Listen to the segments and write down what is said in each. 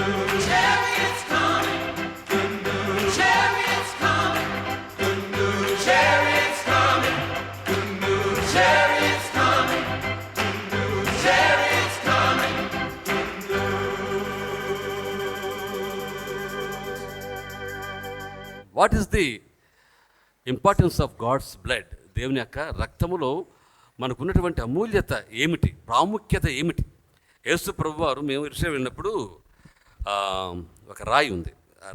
What is the importance of God's blood? దేవుని యొక్క రక్తములో మనకున్నటువంటి అమూల్యత ఏమిటి, ప్రాముఖ్యత ఏమిటి? యేసు ప్రభు వారు మేము యెరూషలేము వెళ్ళినప్పుడు ఒక రాయి ఉంది. ఆ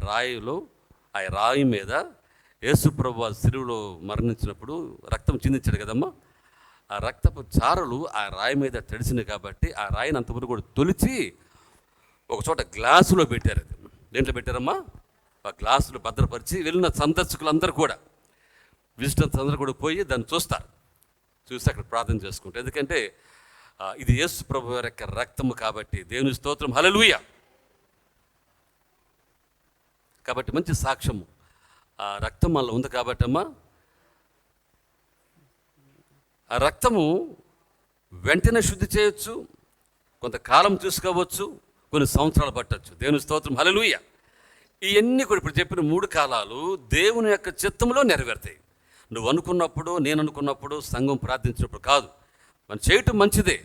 రాయి మీద యేసు ప్రభు వారు శిలువలో మరణించినప్పుడు రక్తం చిందించాడు కదమ్మా. ఆ రక్తపు చారలు ఆ రాయి మీద తడిసినాయి కాబట్టి ఆ రాయిని అంతవరకు కూడా తొలిచి ఒక చోట గ్లాసులో పెట్టారు. అది దేంట్లో పెట్టారమ్మా? ఆ గ్లాసులు భద్రపరిచి వెళ్ళిన సందర్శకులందరూ కూడా, విజిటర్స్ అందరూ కూడా పోయి దాన్ని చూసి అక్కడ ప్రార్థన చేసుకుంటారు. ఎందుకంటే ఇది యేసు ప్రభు వారి యొక్క రక్తము కాబట్టి. దేవుని స్తోత్రం, హల్లెలూయా. కాబట్టి మంచి సాక్ష్యము ఆ రక్తం మనలో ఉంది కాబట్టి అమ్మా, ఆ రక్తము వెంటనే శుద్ధి చేయొచ్చు, కొంతకాలం చూసుకోవచ్చు, కొన్ని సంవత్సరాలు పట్టవచ్చు. దేవుని స్తోత్రం, హల్లెలూయా. ఇవన్నీ కూడా ఇప్పుడు చెప్పిన 3 కాలాలు దేవుని యొక్క చిత్తంలో నెరవేరుతాయి. నువ్వు అనుకున్నప్పుడు, నేను అనుకున్నప్పుడు, సంఘం ప్రార్థించినప్పుడు కాదు. మనం చేయటం మంచిదే,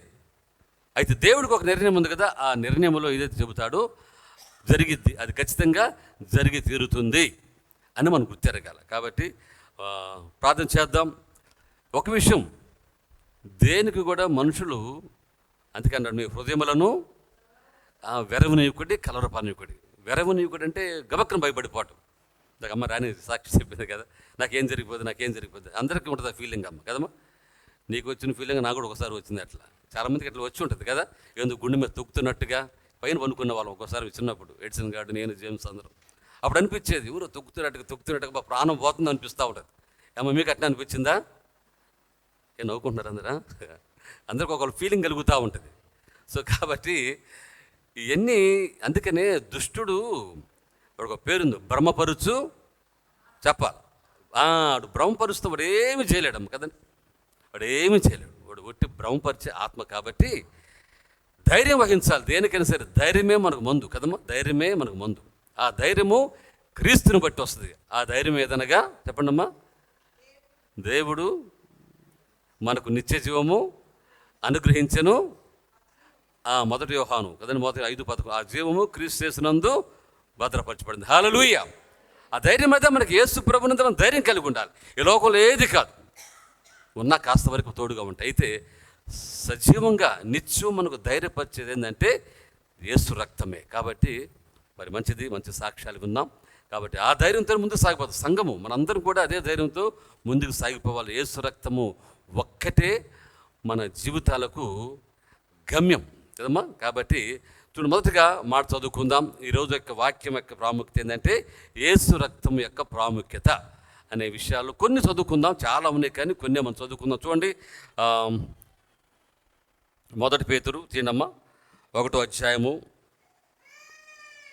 అయితే దేవుడికి ఒక నిర్ణయం ఉంది కదా. ఆ నిర్ణయంలో ఏదైతే చెబుతాడో జరిగిద్ది, అది ఖచ్చితంగా జరిగి తీరుతుంది అని మనం గుర్తెరగాలి. కాబట్టి ప్రార్థన చేద్దాం. ఒక విషయం, దేనికి కూడా మనుషులు అందుకన్నాడు, మీ హృదయములను వెరవనీయుకుడి, కలవరపానీయుకుడి. వెరవనీయుకుడు అంటే గబక్కన భయపడిపోవటం. నాకు అమ్మ రాని సాక్షి చెప్పింది కదా, నాకేం జరిగిపోతుంది. అందరికీ ఉంటుంది ఆ ఫీలింగ్ అమ్మ కదమ్మా. నీకు వచ్చిన ఫీలింగ్ నాకు కూడా ఒకసారి వచ్చింది. అట్లా చాలామందికి అట్లా వచ్చి ఉంటుంది కదా, ఎందుకు గుండె మీద తొక్కుతున్నట్టుగా పైన పనుకున్న వాళ్ళం ఒకసారి చిన్నప్పుడు, ఎడిసన్ గారు, నేను, జేమ్స్ అందరం. అప్పుడు అనిపించేది ఎవరో తొక్కుతున్నట్టుగా ప్రాణం పోతుంది అనిపిస్తూ ఉంటుంది. అమ్మ మీకు అట్లా అనిపించిందా? ఏం నవ్వుకుంటున్నారు అందరా? అందరికి ఒక ఫీలింగ్ కలుగుతూ ఉంటుంది. సో కాబట్టి ఇవన్నీ, అందుకనే దుష్టుడు వాడు ఒక పేరుంది, భ్రమపరుచు చెప్పాలి. వాడు భ్రమపరుస్తూ వాడు ఏమి చేయలేడమ్మ కదండి. వాడు ఏమీ చేయలేడు, వాడు ఒట్టి భ్రమపరిచే ఆత్మ. కాబట్టి ధైర్యం వహించాలి దేనికైనా సరే. ధైర్యమే మనకు మందు కదమ్మా, ధైర్యమే మనకు మందు. ఆ ధైర్యము క్రీస్తుని బట్టి వస్తుంది. ఆ ధైర్యం ఏదనగా చెప్పండి అమ్మా, దేవుడు మనకు నిత్య జీవము అనుగ్రహించెను. 1 యోహాను కదండి, 5:11. ఆ జీవము క్రీస్తు యేసునందు భద్రపరచబడింది. హల్లెలూయా. ఆ ధైర్యం అయితే మనకి యేసు ప్రభునందు మనం ధైర్యం కలిగి ఉండాలి. ఈ లోకంలో ఏది కాదు, ఉన్నా కాస్త వరకు తోడుగా ఉంటాయి. అయితే సజీవంగా నిత్యం మనకు ధైర్యపరిచేది ఏంటంటే యేసు రక్తమే. కాబట్టి మరి మంచి సాక్ష్యాలు విన్నాం. కాబట్టి ఆ ధైర్యంతో ముందుకు సాగిపోతాం. సంఘము మనందరం కూడా అదే ధైర్యంతో ముందుకు సాగిపోవాలి. యేసు రక్తము ఒక్కటే మన జీవితాలకు గమ్యం కదమ్మా. కాబట్టి చూడు, మొదటగా మాట చదువుకుందాం. ఈరోజు యొక్క వాక్యం యొక్క ప్రాముఖ్యత ఏంటంటే యేసు రక్తం యొక్క ప్రాముఖ్యత అనే విషయాలు కొన్ని చదువుకుందాం. చాలా ఉన్నాయి కానీ కొన్ని మనం చదువుకుందాం. చూడండి, 1 పేతురు తీనమ్మ 1వ అధ్యాయము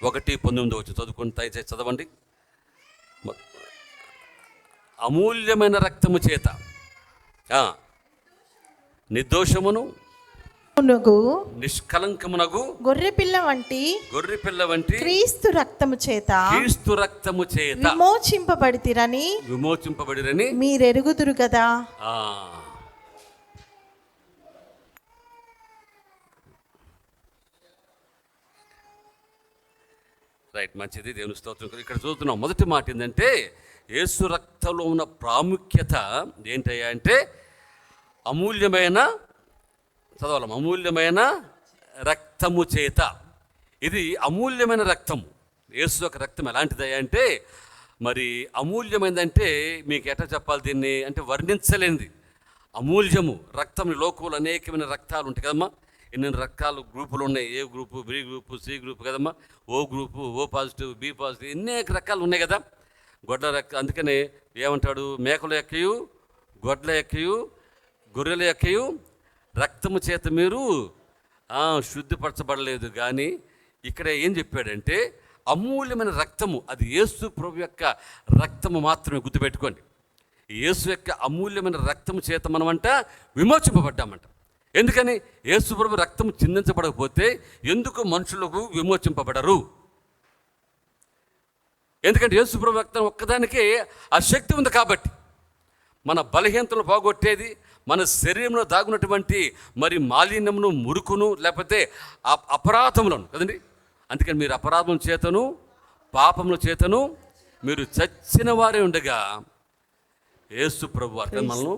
1:19 చదువుకుంటే దయచేసి చదవండి. అమూల్యమైన రక్తము చేత నిర్దోషమును నిష్కలంకమునగు గొర్రెపిల్ల వంటి క్రీస్తు రక్తము చేత విమోచింపబడితిరని మీరెరుగుదురు కదా. రైట్, మంచిది, దేవుని స్తోత్రం. ఇక్కడ చదువుతున్నాం. మొదటి మాట ఏంటంటే యేసు రక్తంలో ఉన్న ప్రాముఖ్యత ఏంటయ్యా అంటే అమూల్యమైన రక్తము చేత. ఇది అమూల్యమైన రక్తము. యేసు యొక్క రక్తం ఎలాంటిదయ్యా అంటే మరి అమూల్యమైనదంటే మీకు ఎట్లా చెప్పాలి దీన్ని అంటే వర్ణించలేనిది. అమూల్యము రక్తం. లోకంలో అనేకమైన రక్తాలు ఉంటాయి కదమ్మా. ఎన్ని రకాల గ్రూపులు ఉన్నాయి. A group, B group, C group కదమ్మా. O group, O positive, B positive, అనేక రకాలు ఉన్నాయి కదా. గొడ్ల రక్తం. అందుకనే ఏమంటాడు, మేకల యొక్కయు, గొడ్ల యొక్కయు, గొర్రెల యొక్కయు రక్తము చేత మీరు శుద్ధిపరచబడలేదు. కానీ ఇక్కడ ఏం చెప్పాడంటే అమూల్యమైన రక్తము, అది యేసు ప్రభు యొక్క రక్తము మాత్రమే. గుర్తుపెట్టుకోండి, యేసు యొక్క అమూల్యమైన రక్తము చేత మనమంట విమోచింపబడ్డామంట. ఎందుకని? యేసు ప్రభు రక్తం చిందించబడకపోతే ఎందుకు మనుషులకు విమోచింపబడరు? ఎందుకంటే యేసు ప్రభు రక్తం ఒక్కదానికే ఆ శక్తి ఉంది కాబట్టి. మన బలహీనతలు పోగొట్టేది, మన శరీరంలో దాగున్నటువంటి మరి మాలిన్యమును, మురుకును, లేకపోతే అపరాధములను కదండి. అందుకని మీరు అపరాధం చేతను పాపముల చేతను మీరు చచ్చిన వారే ఉండగా యేసు ప్రభు వారు మనల్ని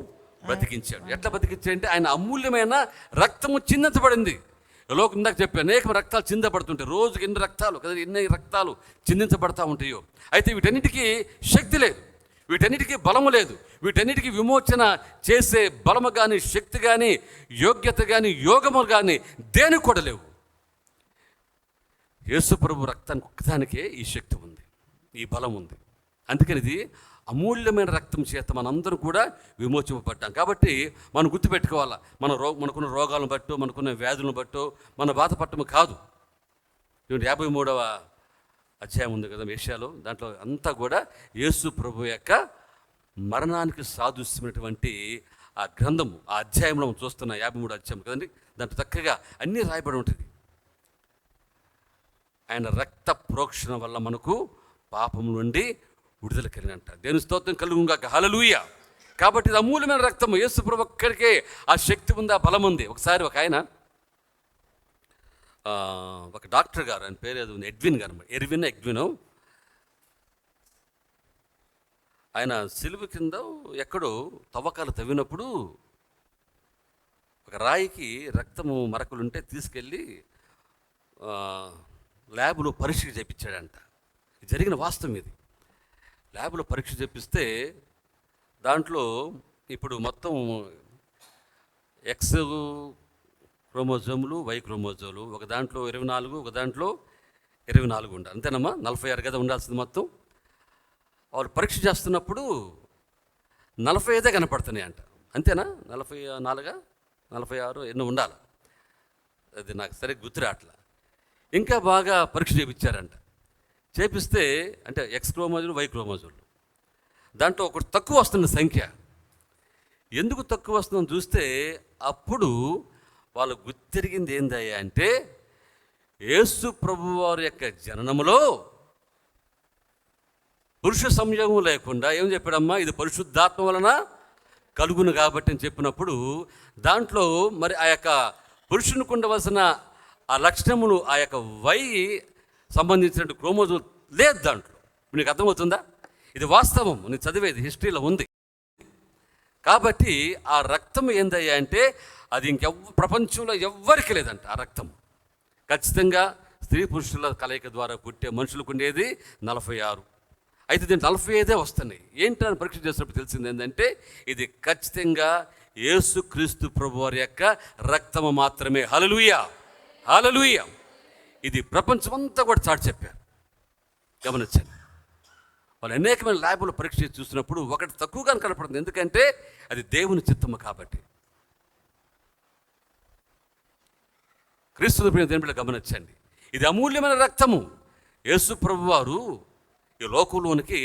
బ్రతికించాడు. ఎట్లా బ్రతికించాడంటే ఆయన అమూల్యమైన రక్తము చిందించబడింది. లోకం ఇందాక చెప్పి అనేక రక్తాలు చిందపడుతుంటాయి. రోజుకి ఎన్ని రక్తాలు కదా, ఎన్ని రక్తాలు చిందించబడతా ఉంటాయో. అయితే వీటన్నిటికీ శక్తి లేదు, వీటన్నిటికీ బలము లేదు, వీటన్నిటికీ విమోచన చేసే బలము కానీ, శక్తి కానీ, యోగ్యత కానీ, యోగము కానీ దేనికి కూడా లేవు. యేసు ప్రభు రక్తానికి ఒక్కదానికే ఈ శక్తి ఉంది, ఈ బలం ఉంది. అందుకని ఇది అమూల్యమైన రక్తం చేత మనందరం కూడా విమోచింపబడ్డాం. కాబట్టి మనం గుర్తుపెట్టుకోవాలా, మనకున్న రోగాలను బట్టో, మనకున్న వ్యాధులను బట్టో మన బాధపడటం కాదు. 53వ అధ్యాయం ఉంది కదా యెషయాలో, దాంట్లో అంతా కూడా యేసు ప్రభు యొక్క మరణానికి సాదృశ్యమైనటువంటి ఆ గ్రంథము, ఆ అధ్యాయంలో మనం చూస్తున్న 53వ అధ్యాయం కదండి. దాంట్లో చక్కగా అన్నీ రాయబడి ఉంటుంది. ఆయన రక్త ప్రోక్షణ వల్ల మనకు పాపం నుండి విడుదల కలిగినంట. దేవుని స్తోత్రం కలుగుగాక, హల్లెలూయా. కాబట్టి ఇది అమూల్యమైన రక్తము. యేసు ప్రభు ఒక్కడికే ఆ శక్తి ఉంది, ఆ బలం ఉంది. ఒకసారి ఒక ఆయన, ఒక డాక్టర్ గారు, ఆయన పేరు ఏదో ఉంది, ఎడ్విన్, ఆయన సిలువ కింద ఎక్కడో తవ్వకాలు తవ్వినప్పుడు ఒక రాయికి రక్తము మరకలుంటే తీసుకెళ్ళి ల్యాబ్లో పరీక్ష చేయించాడంట. జరిగిన వాస్తవం ఇది. ల్యాబ్లో పరీక్ష చేపిస్తే దాంట్లో ఇప్పుడు మొత్తం ఎక్స్ క్రోమోజోములు, వై క్రోమోజోములు, ఒక దాంట్లో 24, ఒక దాంట్లో 24 ఉండాలి. అంతేనమ్మా, 46 కదా ఉండాల్సింది మొత్తం. వాళ్ళు పరీక్ష చేస్తున్నప్పుడు 45 కనపడుతున్నాయి అంట. అంతేనా? 44, 46 ఎన్నో ఉండాలి. అది నాకు సరిగ్గా గుర్తురాట్లా. ఇంకా బాగా పరీక్ష చేయించారంట. చేపిస్తే అంటే ఎక్స్ క్రోమోజోలు, వై క్రోమోజోలు, దాంట్లో ఒకటి తక్కువ వస్తున్న సంఖ్య. ఎందుకు తక్కువ వస్తుందని చూస్తే అప్పుడు వాళ్ళు గుర్తిరిగింది ఏందయ్యా అంటే, యేసు ప్రభు వారి యొక్క జననములో పురుష సంయోగం లేకుండా ఏం చెప్పాడమ్మా, ఇది పరిశుద్ధాత్మ వలన కలుగును కాబట్టి అని చెప్పినప్పుడు దాంట్లో మరి ఆ యొక్క పురుషునికి ఉండవలసిన ఆ లక్షణములు, ఆ యొక్క వై సంబంధించిన క్రోమోజోమ్ లేదు దాంట్లో. నీకు అర్థమవుతుందా? ఇది వాస్తవం, నేను చదివేది హిస్టరీలో ఉంది. కాబట్టి ఆ రక్తం ఏందయ్యా అంటే అది ప్రపంచంలో ఎవ్వరికి లేదంట. ఆ రక్తం ఖచ్చితంగా స్త్రీ పురుషుల కలయిక ద్వారా పుట్టే మనుషులకు ఉండేది 46. అయితే దీంట్లో 45 వస్తున్నాయి. ఏంటని పరీక్ష చేసినప్పుడు తెలిసింది ఏంటంటే ఇది ఖచ్చితంగా యేసుక్రీస్తు ప్రభు వారి యొక్క రక్తము మాత్రమే. హల్లెలూయా, హల్లెలూయా. ఇది ప్రపంచమంతా కూడా చాటి చెప్పారు. గమనించండి. వాళ్ళు అనేకమైన ల్యాబ్లో పరీక్ష చేసి చూసినప్పుడు ఒకటి తక్కువగా కనపడుతుంది. ఎందుకంటే అది దేవుని చిత్తము కాబట్టి. క్రీస్తు ప్రియ దేవుని గమనించండి, ఇది అమూల్యమైన రక్తము. యేసు ప్రభు వారు ఈ లోకంలోనికి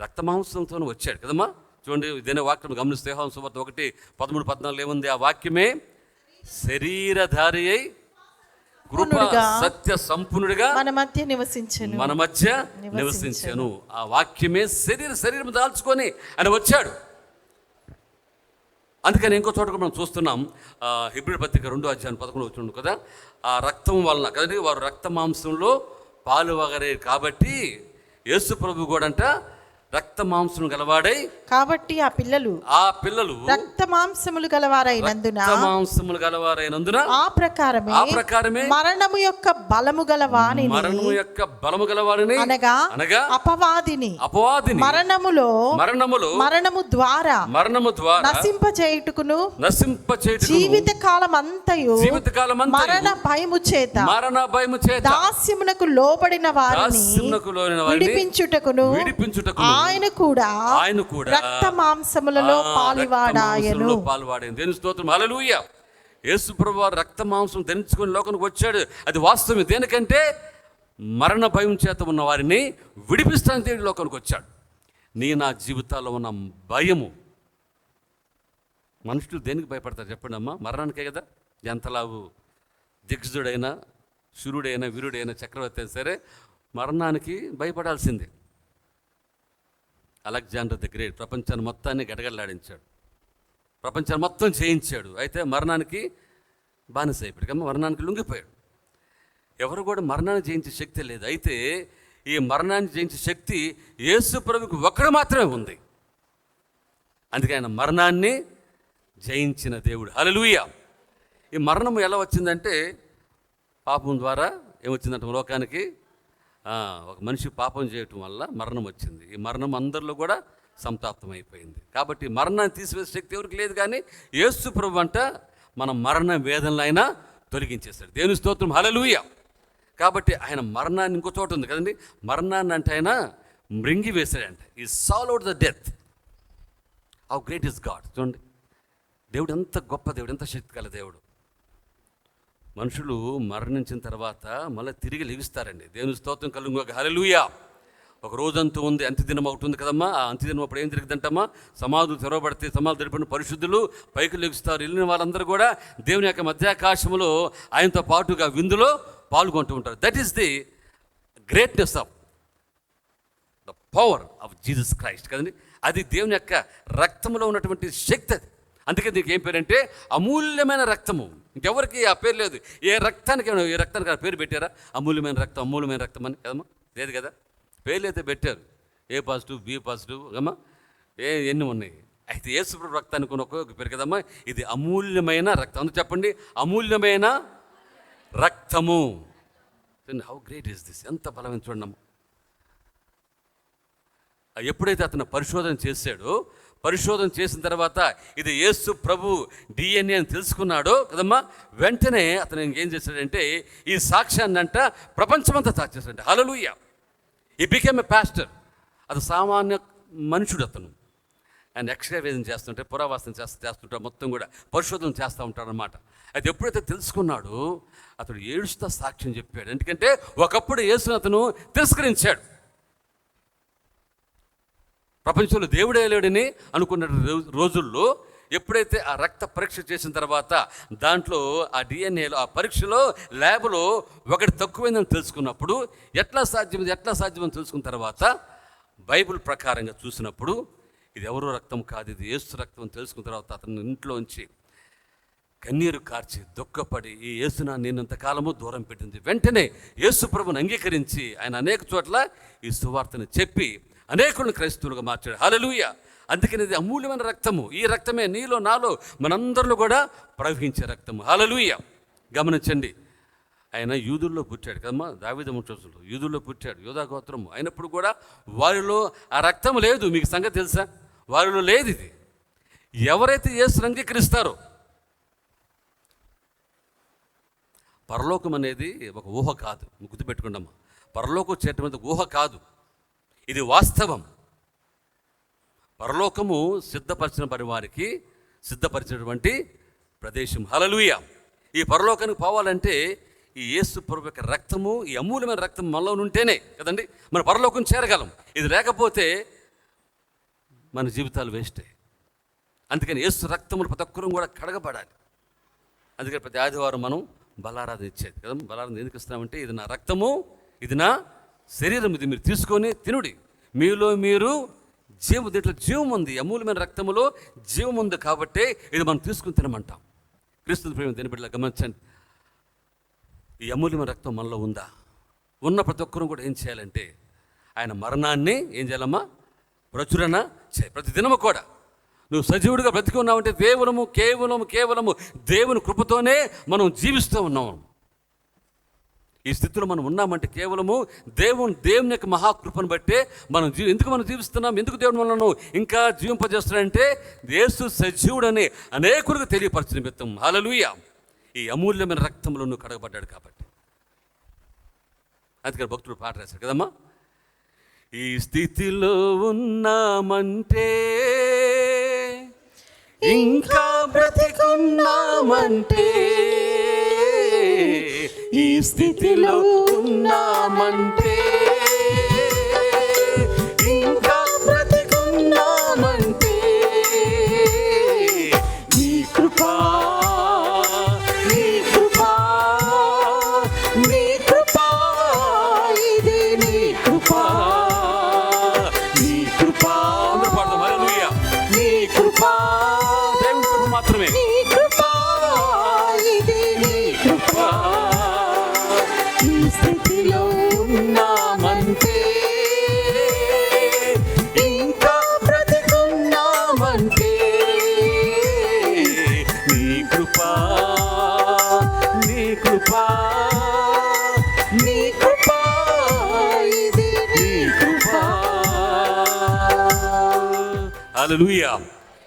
రక్తమాంసంతో వచ్చాడు కదమ్మా. చూడండి, ఇదేనే వాక్యం గమనిస్తే యోహాను సువార్త 1:13-14 ఏముంది? ఆ వాక్యమే శరీరధారి అయి కృప సత్య సంపూర్ణుడిగా మన మధ్య నివసించెను. ఆ వాక్యమే శరీరం దాల్చుకొని ఆయన వచ్చాడు. అందుకని ఇంకో చోట కూడా మనం చూస్తున్నాం, హెబ్రీ పత్రిక 2:11 కదా. ఆ రక్తం వలన కదండి వారు రక్త మాంసంలో పాలు వగరే కాబట్టి యేసు ప్రభు కూడా అంట రక్త మాంసం గలవాడై కాబట్టి ఆ పిల్లలు రక్త మాంసములు గలవారైనందున ఆ ప్రకారమే మరణము యొక్క బలము గలవాడిని అనగా అపవాదిని మరణము ద్వారా నశింపచేయుటకును జీవిత కాలం అంతయు మరణ భయము చేత దాస్యమునకు లోబడిన వారిని విడిపించుటకును ఆయన కూడా రక్త మాంసములలో పాలువాడాయను. దేవుని స్తోత్రం, హల్లెలూయా. యేసు ప్రభువు వారు రక్త మాంసం ధరించుకొని లోకానికి వచ్చాడు. అది వాస్తవమే. దేనికంటే మరణ భయం చేత ఉన్న వారిని విడిపిస్తానికి దేవుడు లోకానికి వచ్చాడు. నా జీవితాల్లో ఉన్న భయము, మనుషులు దేనికి భయపడతారు చెప్పండి అమ్మా? మరణానికే కదా. ఎంతలావు దిగ్జుడైనా, శూరుడైనా, వీరుడైనా, చక్రవర్తి అయినా సరే మరణానికి భయపడాల్సిందే. అలెగ్జాండర్ ది గ్రేట్ ప్రపంచాన్ని మొత్తాన్ని గడగడలాడించాడు, ప్రపంచాన్ని మొత్తం జయించాడు. అయితే మరణానికి బానిస అయిపోయాడు, మరణానికి లొంగిపోయాడు. ఎవరు కూడా మరణాన్ని జయించే శక్తి లేదు. అయితే ఈ మరణాన్ని జయించే శక్తి యేసు ప్రభువుకి ఒక్కడు మాత్రమే ఉంది. అందుకే ఆయన మరణాన్ని జయించిన దేవుడు. హల్లెలూయా. ఈ మరణం ఎలా వచ్చిందంటే పాపం ద్వారా ఏమొచ్చిందంటే లోకానికి ఒక మనిషి పాపం చేయటం వల్ల మరణం వచ్చింది. ఈ మరణం అందరిలో కూడా సంతాప్తం అయిపోయింది. కాబట్టి మరణాన్ని తీసివేసే శక్తి ఎవరికి లేదు. కానీ యేసు ప్రభు అంట మన మరణ వేదనలైనా తొలగించేస్తాడు. దేవుని స్తోత్రం, హల్లెలూయా. కాబట్టి ఆయన మరణాన్ని ఇంకో చోట ఉంది కదండి, మరణాన్ని అంటే ఆయన మృంగి వేశాడంట. ఈ సాల్ out the death. How great is God. చూడండి, దేవుడు ఎంత గొప్ప దేవుడు, ఎంత శక్తి గల దేవుడు. మనుషులు మరణించిన తర్వాత మళ్ళీ తిరిగి లెగిస్తారండి. దేవుని స్తోత్రం కలుగు, హల్లెలూయా. ఒక రోజంతూ ఉంది, అంత్యదినం ఒకటి ఉంది కదమ్మా. ఆ అంత్యదినం అప్పుడు ఏం జరిగిందంటమ్మా, సమాధులు తెరవబడితే సమాధులు తెరిపిన పరిశుద్ధులు పైకి లెగుస్తారు. వెళ్ళిన వాళ్ళందరూ కూడా దేవుని యొక్క మధ్యాకాశంలో ఆయనతో పాటుగా విందులో పాల్గొంటూ ఉంటారు. That is the greatness of the power of Jesus Christ కదండి. అది దేవుని యొక్క రక్తంలో ఉన్నటువంటి శక్తి. అది అందుకే దీనికి ఏం పేరు అంటే అమూల్యమైన రక్తము. ఇంకెవరికి ఆ పేరు లేదు. ఏ రక్తానికి ఆ పేరు పెట్టారా? అమూల్యమైన రక్తం, అమూల్యమైన రక్తం అని కదమ్మా, లేదు కదా. పేర్లు అయితే పెట్టారు, ఏ పాజిటివ్, బి పాజిటివ్ అమ్మా, ఎన్ని ఉన్నాయి. అయితే యేసు రక్తానికి ఒక్కొక్క పేరు కదమ్మా. ఇది అమూల్యమైన రక్తం. అందుకు చెప్పండి, అమూల్యమైన రక్తము. How great is this. ఎంత బలమైన చూడమ్మా. ఎప్పుడైతే అతను పరిశోధన చేశాడో, పరిశోధన చేసిన తర్వాత ఇది యేసు ప్రభు డిఎన్ఏ అని తెలుసుకున్నాడో కదమ్మా, వెంటనే అతను ఏం చేశాడంటే ఈ సాక్ష్యాన్ని అంట ప్రపంచమంతా చాచేశాడు. హల్లెలూయా. He became a pastor. అది సామాన్య మనుషుడు. అతను ఆయన ఎక్స్రేవేజన్ చేస్తుంటే, పురావాసన చేస్తుంటాడు, మొత్తం కూడా పరిశోధన చేస్తూ ఉంటాడు అనమాట. అయితే ఎప్పుడైతే తెలుసుకున్నాడో అతడు ఏడుస్తా సాక్ష్యం చెప్పాడు. ఎందుకంటే ఒకప్పుడు యేసుని అతను తిరస్కరించాడు. ప్రపంచంలో దేవుడే లేడని అనుకున్న రోజుల్లో ఎప్పుడైతే ఆ రక్త పరీక్ష చేసిన తర్వాత దాంట్లో ఆ డిఎన్ఏలో ఆ పరీక్షలో ల్యాబ్లో ఒకటి తక్కువైందని తెలుసుకున్నప్పుడు ఎట్లా సాధ్యమని తెలుసుకున్న తర్వాత బైబిల్ ప్రకారంగా చూసినప్పుడు ఇది ఎవరో రక్తం కాదు, ఇది యేసు రక్తం అని తెలుసుకున్న తర్వాత అతను ఇంట్లోంచి కన్నీరు కార్చి దుఃఖపడి ఈ యేసునా నేను ఇంతకాలము దూరం పెట్టింది. వెంటనే యేసు ప్రభుని అంగీకరించి ఆయన అనేక చోట్ల ఈ సువార్తను చెప్పి అనేకులను క్రైస్తవులుగా మార్చాడు. హల్లెలూయా. అందుకని ఇది అమూల్యమైన రక్తము. ఈ రక్తమే నీలో నాలో మనందరిలో కూడా ప్రవహించే రక్తము. హల్లెలూయా. గమనించండి, ఆయన యూదుల్లో పుట్టాడు కదమ్మా, దావీదు వంశస్థులు యూదుల్లో పుట్టాడు, యూదా గోత్రము అయినప్పుడు కూడా వారిలో ఆ రక్తం లేదు. మీకు సంగతి తెలుసా? వారిలో లేదు. ఇది ఎవరైతే యేసుని అంగీకరిస్తారో, పరలోకం అనేది ఒక ఊహ కాదు, గుర్తుపెట్టుకోండమ్మా. పరలోకం చేరటం అనేది ఊహ కాదు, ఇది వాస్తవం. పరలోకము సిద్ధపరిచిన వారికి సిద్ధపరిచినటువంటి ప్రదేశం. హల్లెలూయా. ఈ పరలోకానికి పోవాలంటే ఈ యేసు ప్రభు యొక్క రక్తము, ఈ అమూల్యమైన రక్తం మనలో ఉంటేనే కదండి మన పరలోకం చేరగలం. ఇది లేకపోతే మన జీవితాలు వేస్టే. అందుకని యేసు రక్తములు ప్రతి ఒక్కరూ కూడా కడగబడాలి. అందుకని ప్రతి ఆదివారం మనం బలారాధన ఇచ్చేది కదా. బలారాధన ఎందుకు ఇస్తామంటే ఇది నా రక్తము, ఇది నా శరీరం, ఇది మీరు తీసుకొని తినుడి, మీలో మీరు దీంట్లో జీవం ఉంది, అమూల్యమైన రక్తములో జీవం ఉంది కాబట్టి ఇది మనం తీసుకుని తినమంటాం. క్రీస్తు ప్రేమ దేని బిడ్డలా గమనించండి, ఈ అమూల్యమైన రక్తం మనలో ఉందా? ఉన్న ప్రతి ఒక్కరూ కూడా ఏం చేయాలంటే ఆయన మరణాన్ని ఏం చేయాలమ్మా? ప్రచురణ చేయాలి. ప్రతి దినము కూడా నువ్వు సజీవుడిగా బ్రతికి ఉన్నావంటే కేవలము దేవుని కృపతోనే మనం జీవిస్తూ ఉన్నాము. ఈ స్థితిలో మనం ఉన్నామంటే కేవలము దేవుని యొక్క మహాకృపను బట్టే మనం ఎందుకు మనం జీవిస్తున్నాం, ఎందుకు దేవుడు మనల్ని ఇంకా జీవింపజేస్తున్నాడంటే యేసు సజీవుడని అనేకులకు తెలియపరచిన నిమిత్తం. హల్లెలూయా. ఈ అమూల్యమైన రక్తంలో నువ్వు కడగబడ్డాడు కాబట్టి. అందుకని భక్తుడు పాట రాశాడు కదమ్మా, ఈ స్థితిలో ఉన్నామంటే, ఇంకా బ్రతికున్నామంటే, ఈ స్థితిలో ఉన్నామంటే, ఇంకా బ్రతికున్నామంటే, నీ కృపా, నీ కృపా, నీ కృపా, ఇది నీ కృపా, నీ కృపా. హల్లెలూయా.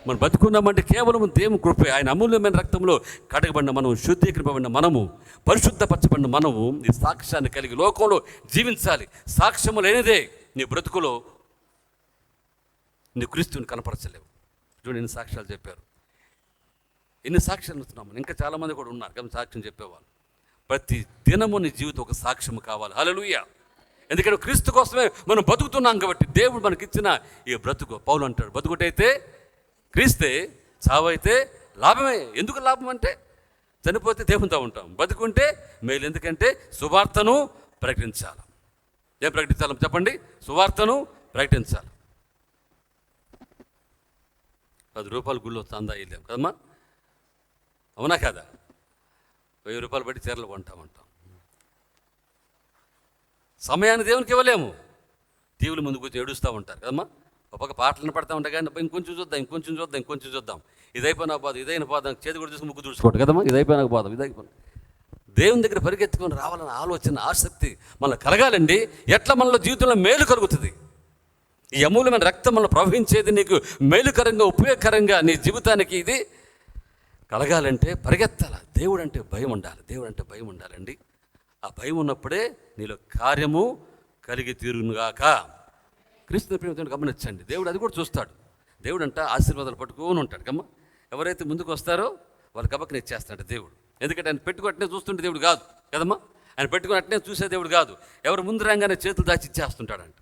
మనం బతుకున్నామంటే కేవలం దేవుని కృపే. ఆయన అమూల్యమైన రక్తంలో కడగబడిన మనము, శుద్ధీకరింపబడిన మనము, పరిశుద్ధపరచబడిన మనము ఈ సాక్ష్యాన్ని కలిగి లోకంలో జీవించాలి. సాక్ష్యము లేనిదే నీ బ్రతుకులో నీ క్రీస్తుని కనపరచలేవు. చూడండి, ఎన్ని సాక్ష్యాలు చెప్పారు, ఎన్ని సాక్ష్యాలు ఇస్తున్నాము. ఇంకా చాలామంది కూడా ఉన్నారు కానీ సాక్ష్యం చెప్పేవాళ్ళు. ప్రతి దినము నీ జీవితం ఒక సాక్ష్యం కావాలి. హల్లెలూయా. ఎందుకంటే క్రీస్తు కోసమే మనం బతుకుతున్నాం కాబట్టి దేవుడు మనకిచ్చిన ఈ బ్రతుకు. పౌలు అంటాడు, బతుకుటైతే క్రీస్తే, చావైతే లాభమే. ఎందుకు లాభం అంటే చనిపోతే దేవునితో ఉంటాం, బతుకుంటే మేలు. ఎందుకంటే సువార్తను ప్రకటించాలి. ఏం ప్రకటించాలి చెప్పండి? సువార్తను ప్రకటించాలి. 10 రూపాయలు గుళ్ళో చందా వెళ్ళాం కదమ్మా, అవునా కదా? 1000 రూపాయలు బట్టి చీరలు కొంటామంటాం. సమయాన్ని దేవునికి ఇవ్వలేము. టీవీలు ముందు కూర్చొని ఏడుస్తూ ఉంటారు కదమ్మా. ఒక పాటలను పడతా ఉంటాయి కానీ ఇంకొంచెం చూద్దాం, ఇదైపోయినా బాధ, ఇదైనా బాధ, చేతి కూడా చూసి ముగ్గు చూసుకోవట్టు కదమ్మా. ఇదైపోయినా బాధ, ఇదైపోయినా. దేవుని దగ్గర పరిగెత్తుకొని రావాలన్న ఆలోచన, ఆసక్తి మనలో కలగాలండి. ఎట్లా మనలో జీవితంలో మేలు కలుగుతుంది? ఈ అమూల్యమైన రక్తం మనలో ప్రవహించేది నీకు మేలుకరంగా, ఉపయోగకరంగా నీ జీవితానికి ఇది కలగాలంటే పరిగెత్తాల. దేవుడు అంటే భయం ఉండాలండి. ఆ భయం ఉన్నప్పుడే నీలో కార్యము కలిగి తీరునుగాక. క్రీస్తు ప్రేమతో గమనించండి. దేవుడు అది కూడా చూస్తాడు. దేవుడు అంట ఆశీర్వాదాలు పట్టుకొని ఉంటాడు కమ్మ. ఎవరైతే ముందుకు వస్తారో వాళ్ళ గబక్కని ఇచ్చేస్తాడు దేవుడు. ఎందుకంటే ఆయన పెట్టుకున్నట్టునే చూస్తుంటే దేవుడు కాదు కదమ్మా. ఆయన పెట్టుకున్నట్టునే చూసే దేవుడు కాదు. ఎవరు ముందు రాగానే చేతులు దాచి ఇచ్చేస్తుంటాడంట.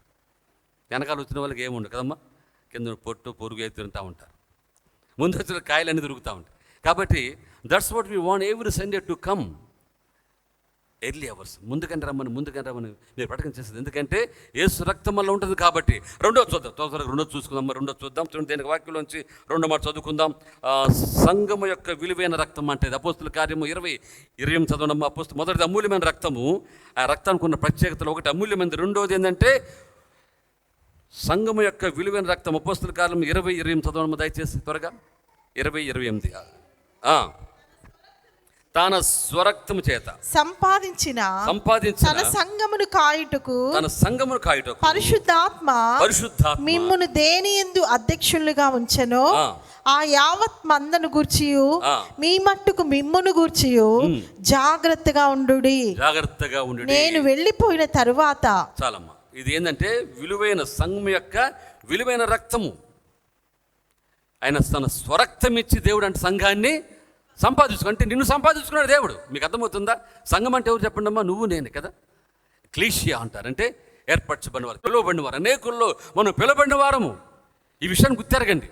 వెనకాల వచ్చిన వాళ్ళకి ఏముండదు కదమ్మా. కింద పొట్టు పొరుగు అయితే తింటూ ఉంటారు, ముందు వచ్చిన కాయలన్నీ తిరుగుతూ ఉంటాయి. కాబట్టి that's what we want every Sunday to come early hours. ముందుకని రమ్మని మీరు ప్రకటన చేసేది. ఎందుకంటే యేసు రక్తం వల్ల ఉంటుంది కాబట్టి. రెండోది చూద్దాం, త్వరగా రెండోది చూసుకుందాం. రెండోది చూద్దాం. చూడండి, దేనికి వాక్యంలోంచి 2వ మాట చదువుకుందాం. సంఘము యొక్క విలువైన రక్తం అంటే అపోస్తుల కార్యము 20 చదవడం. మొదటిది అమూల్యమైన రక్తము. ఆ రక్తానికి ఉన్న ప్రత్యేకతలు ఒకటి అమూల్యమైనది. రెండోది ఏంటంటే సంఘము యొక్క విలువైన రక్తం. అపోస్తుల కార్యం 20 చదవడం దయచేసి త్వరగా. 20:28 తన స్వరక్తము చేత సంపాదించిన తన సంఘమును కాయుటకు పరిశుద్ధాత్మ మిమ్మును దేనియందు అధ్యక్షులుగా ఉంచెనో ఆ యావత్ మందను గూర్చియు మీ మట్టుకు మిమ్మును గూర్చియు జాగ్రత్తగా ఉండుడి. నేను వెళ్ళిపోయిన తరువాత. చాలమ్మా, ఇది ఏంటంటే విలువైన సంఘం యొక్క విలువైన రక్తము. ఆయన తన స్వరక్తం ఇచ్చి దేవుడు అంటే సంఘాన్ని అంటే నిన్ను సంపాదించుకున్నాడు దేవుడు. మీకు అర్థమవుతుందా? సంఘం అంటే ఎవరు చెప్పండి అమ్మా? నువ్వు నేనే కదా. క్లీషియా అంటారంటే ఏర్పరచబడిన వారు, పిలువబడిన వారు. అనేకుల్లో మనం పిలువబడిన వారము. ఈ విషయాన్ని గుర్తెరగండి.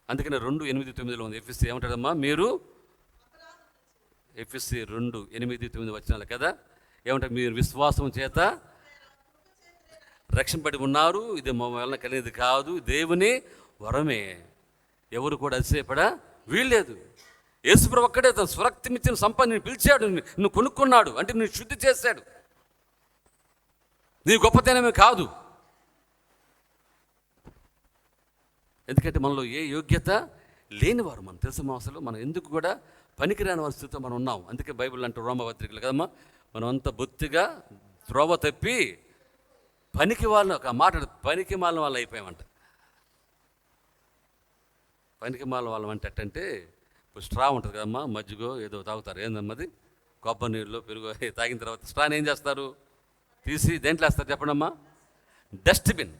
అందుకని 2:8-9 ఉంది. ఎఫ్ఎస్సి ఏమంటాడమ్మా? మీరు ఎఫ్ఎస్సి 2:8-9 వచనాలు కదా. ఏమంటారు? మీరు విశ్వాసం చేత రక్షింపబడి ఉన్నారు. ఇది మా వలన కలిగేది కాదు, దేవుని వరమే. ఎవరు కూడా అతిశయపడా వీల్లేదు. యేసుప్రభు ఒక్కడే తన స్వరక్తం ఇచ్చిన సంపద నేను పిలిచాడు, నువ్వు కొనుక్కున్నాడు అంటే నేను శుద్ధి చేశాడు. నీ గొప్పతనమే కాదు. ఎందుకంటే మనలో ఏ యోగ్యత లేనివారు మనం తెలుసు. అసలు మనం ఎందుకు కూడా పనికిరాని వారి స్థితిలో మనం ఉన్నాం. అందుకే బైబిల్ అంటే రోమపత్రికలు కదమ్మా. మనం అంతా బొత్తిగా త్రోవ తప్పి పనికి వాళ్ళని, ఒక మాట పనికి మాలిన వాళ్ళు అయిపోయామంట. పనికి మాలిన వాళ్ళం అంటే ఎట్టంటే, ఇప్పుడు స్ట్రా ఉంటుంది కదమ్మా, మజ్జిగో ఏదో తాగుతారు. ఏందమ్మది? కొబ్బరి నీళ్ళు పెరుగు తాగిన తర్వాత స్ట్రాని ఏం చేస్తారు? తీసి దేంట్లో వేస్తారు చెప్పండమ్మా? డస్ట్బిన్.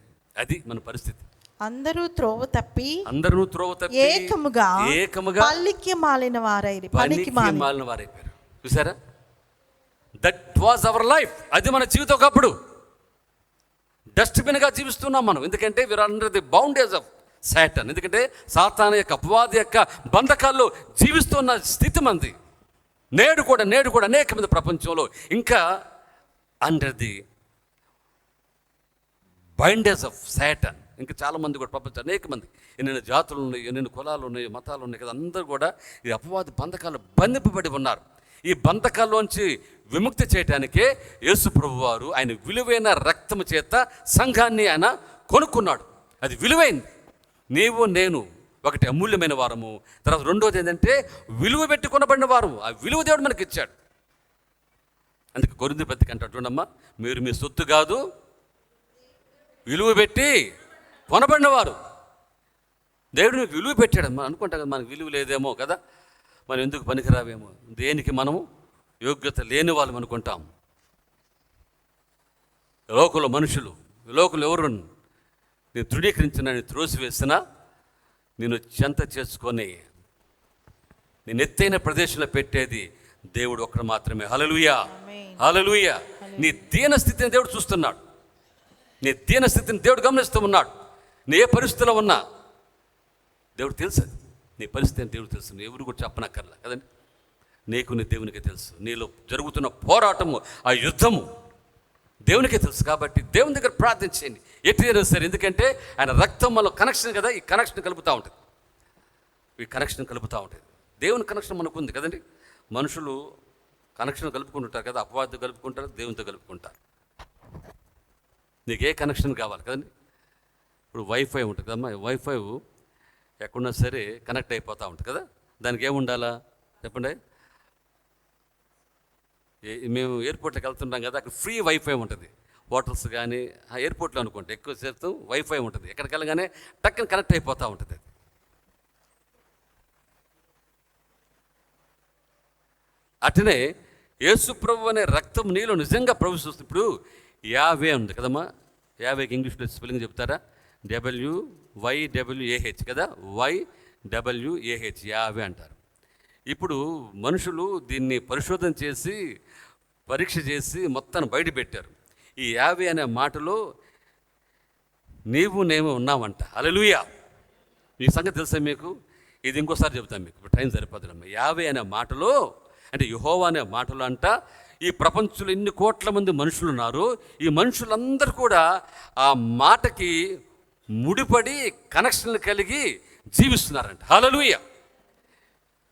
అది మన పరిస్థితి. అందరూ త్రోవ తప్పి ఏకముగా పనికి మాలిన వారైపోయారు. చూసారా? That was our life. అది మన జీవితం. ఒకప్పుడు డస్ట్బిన్గా జీవిస్తున్నాం మనం. ఎందుకంటే we are under the bondage of Satan. ఎందుకంటే సాతాను యొక్క అపవాది యొక్క బంధకాల్లో జీవిస్తున్న స్థితి మంది. నేడు కూడా అనేక మంది ప్రపంచంలో ఇంకా అండర్ ది బైండేజ్ ఆఫ్ సాటన్. ఇంకా చాలామంది కూడా ప్రపంచం అనేక మంది, ఎన్నెన్ని జాతులు ఉన్నాయి, ఎన్నెన్ని కులాలు ఉన్నాయి, మతాలు ఉన్నాయి కదా. అందరూ కూడా ఈ అపవాది బంధకాలు బంధింపబడి ఉన్నారు. ఈ బంధకాల్లోంచి విముక్తి చేయడానికే యేసు ప్రభువు వారు ఆయన విలువైన రక్తము చేత సంఘాన్ని ఆయన కొనుక్కున్నాడు. అది విలువైంది. నీవు నేను ఒకటి అమూల్యమైన వారము. తర్వాత రెండోది ఏంటంటే విలువ పెట్టి కొనబడిన వారు. ఆ విలువ దేవుడు మనకి ఇచ్చాడు. అందుకే కొరింథీ పత్రిక అంటాడు చూడమ్మా, మీరు మీ సొత్తు కాదు, విలువ పెట్టి కొనబడిన వారు. దేవుడు నీకు విలువ పెట్టాడు. మనం అనుకుంటాం కదా మనకు విలువ లేదేమో కదా, మనం ఎందుకు పనికిరావేమో, దేనికి మనము యోగ్యత లేని వాళ్ళం అనుకుంటాం. లోకంలో మనుషులు, లోకంలో ఎవరు నేను తృణీకరించిన, నేను త్రోసివేసినా నేను చెంత చేసుకొని నేను ఎత్తైన ప్రదేశంలో పెట్టేది దేవుడు ఒక్కడు మాత్రమే. హల్లెలూయా, హల్లెలూయా. నీ దీన స్థితిని దేవుడు చూస్తున్నాడు. నీ దీన స్థితిని దేవుడు గమనిస్తూ ఉన్నాడు. నీ ఏ పరిస్థితిలో ఉన్నా దేవుడు తెలుసు. నీ పరిస్థితి దేవుడు తెలుసు. నువ్వు ఎవరు కూడా చెప్పనక్కర్లా కదండి. నీకు నీ దేవునికి తెలుసు. నీలో జరుగుతున్న పోరాటము, ఆ యుద్ధము దేవునికే తెలుసు. కాబట్టి దేవుని దగ్గర ప్రార్థించండి ఎట్లా సరే. ఎందుకంటే ఆయన రక్తం వల్ల కనెక్షన్ కదా, ఈ కనెక్షన్ కలుపుతూ ఉంటుంది. ఈ కనెక్షన్ కలుపుతూ ఉంటుంది. దేవుని కనెక్షన్ మనకు ఉంది కదండి. మనుషులు కనెక్షన్ కలుపుకుంటుంటారు కదా, అపవాదం కలుపుకుంటారు, దేవునితో కలుపుకుంటారు. నీకు ఏ కనెక్షన్ కావాలి కదండి. ఇప్పుడు వైఫై ఉంటుంది కదమ్మా, వైఫై ఎక్కడున్నా సరే కనెక్ట్ అయిపోతూ ఉంటుంది కదా. దానికి ఏముండాలా చెప్పండి. మేము ఎయిర్పోర్ట్లోకి వెళ్తుంటాం కదా, అక్కడ ఫ్రీ వైఫై ఉంటుంది. హోటల్స్ కానీ ఎయిర్పోర్ట్లో అనుకుంటే ఎక్కువ శాతం వైఫై ఉంటుంది. ఎక్కడికి వెళ్ళగానే టక్కన కనెక్ట్ అయిపోతూ ఉంటుంది. అది అట్లనే యేసు ప్రభు అనే రక్తం నీలో నిజంగా ప్రవేశిస్తుంది. ఇప్పుడు యావే ఉంది కదమ్మా, యావేకి ఇంగ్లీష్లో స్పెల్లింగ్ చెప్తారా? WYWAH కదా, YWAH యావే అంటారు. ఇప్పుడు మనుషులు దీన్ని పరిశోధన చేసి పరీక్ష చేసి మొత్తాన్ని బయట పెట్టారు. ఈ యావే అనే మాటలో నీవు నేను ఉన్నామంట. హల్లెలూయా. ఈ సంగతి తెలుసా మీకు? ఇది ఇంకోసారి చెబుతాను మీకు, ఇప్పుడు టైం సరిపోతుందమ్మా. యావే అనే మాటలో అంటే యెహోవా అనే మాటలు అంట, ఈ ప్రపంచంలో ఎన్ని కోట్ల మంది మనుషులు ఉన్నారు, ఈ మనుషులందరూ కూడా ఆ మాటకి ముడిపడి కనెక్షన్లు కలిగి జీవిస్తున్నారంట. హల్లెలూయా.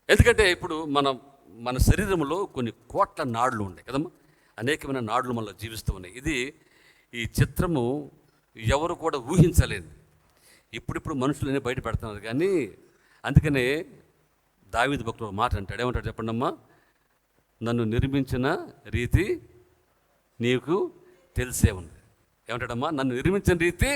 ఎందుకంటే ఇప్పుడు మన శరీరంలో కొన్ని కోట్ల నాడులు ఉన్నాయి కదమ్మా, అనేకమైన నాడులు మనలో జీవిస్తూ ఉన్నాయి. ఈ చిత్రము ఎవరు కూడా ఊహించలేదు. ఇప్పుడిప్పుడు మనుషులని బయట పెడుతున్నారు. కానీ అందుకనే దావీదు భక్తుడు మాట అంటాడు, ఏమంటాడు చెప్పండి అమ్మా? నన్ను నిర్మించిన రీతి నీకు తెలిసే ఉంది. ఏమంటాడమ్మా? నన్ను నిర్మించిన రీతి